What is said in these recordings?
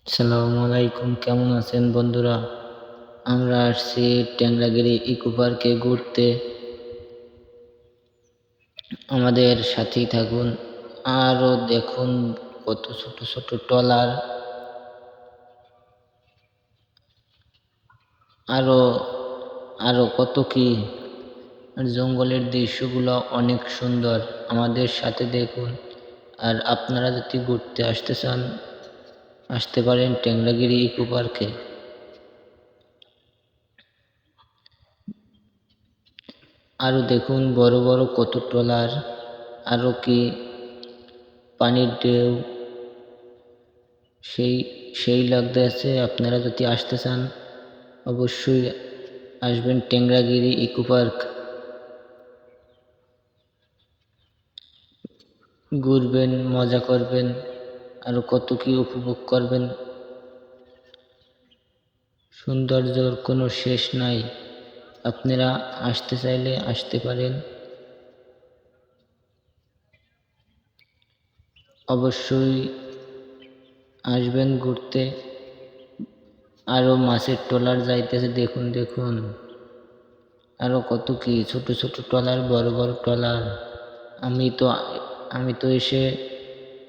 আসসালামু আলাইকুম, কেমন আছেন বন্ধুরা? আমরা আসছি ট্যাংরাগিরি ইকো পার্কে ঘুরতে। আমাদের সাথেই থাকুন। আরো দেখুন কত ছোট ছোট ট্রলার, আরো আরো কত কি। আর জঙ্গলের দৃশ্যগুলো অনেক সুন্দর। আমাদের সাথে দেখুন। আর আপনারা যদি ঘুরতে আসতে চান, আসতে পারেন ট্যাংরাগিরি ইকো পার্কে। আরো দেখুন বড় বড় কত ট্রলার, আরো কি পানির ঢেউ, সেই সেই লাগতেছে। আপনারা যদি আসতে চান অবশ্যই আসবেন ট্যাংরাগিরি ইকো পার্ক। ঘুরবেন, মজা করবেন, আরো কত কি উপভোগ করবেন। সৌন্দর্যর কোনো শেষ নাই। আপনারা আসতে চাইলে আসতে পারেন। অবশ্যই আসবেন ঘুরতে। আরো মাছের ট্রলার যাইতেছে, দেখুন দেখুন। আরো কত কি ছোট ছোট ট্রলার, বড় বড় ট্রলার। আমি তো আমি তো এসে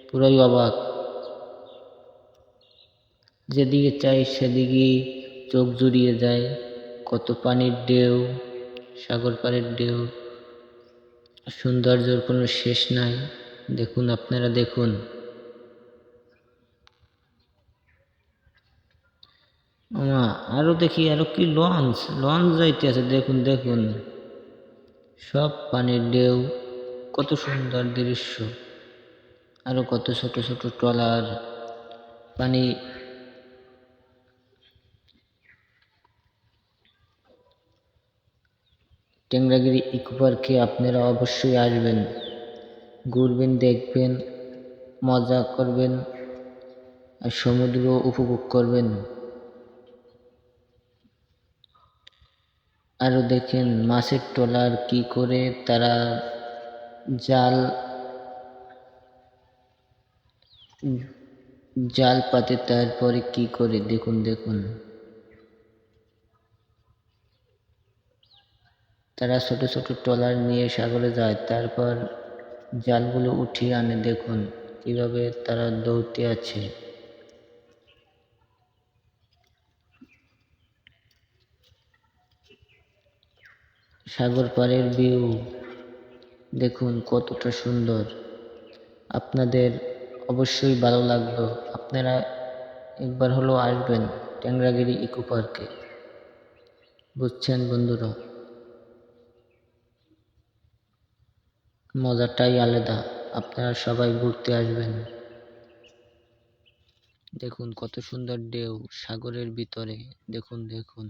পুরাই অবাক। যেদিকে চাই সেদিকেই চোখ জুড়িয়ে যায়। কত পানির ঢেউ, সাগর পাড়ের ঢেউ। সৌন্দর্যের কোনো শেষ নাই। দেখুন, আপনারা দেখুন। আমা আরো দেখি, আরো কি লঞ্চ লঞ্চ যাইতে আছে, দেখুন দেখুন। সব পানির ঢেউ, কত সুন্দর দৃশ্য। আরো কত ছোট ছোট ট্রলার, পানি। ট্যাংরাগিরি ইকো পার্কে আপনারা অবশ্যই আসবেন, ঘুরবেন, দেখবেন, মজা করবেন, আর সমুদ্র উপভোগ করবেন। আরো দেখেন মাছের ট্রলার কি করে তারা জাল জাল পাতে, তারপরে কি করে দেখুন দেখুন। তারা ছোট ছোট ট্রলার নিয়ে সাগরে যায়, তারপর জালগুলো উঠিয়ে আনে। দেখুন কিভাবে তারা দৌড়তে আছে। সাগর পাড়ের ভিউ দেখুন কতটা সুন্দর। আপনাদের অবশ্যই ভালো লাগলো। আপনারা একবার হলেও আসবেন ট্যাংরাগিরি ইকো পার্কে। বুঝছেন বন্ধুরা? মজাটাই আলাদা। আপনারা সবাই ঘুরতে আসবেন। দেখুন কত সুন্দর ঢেউ সাগরের ভিতরে। দেখুন দেখুন।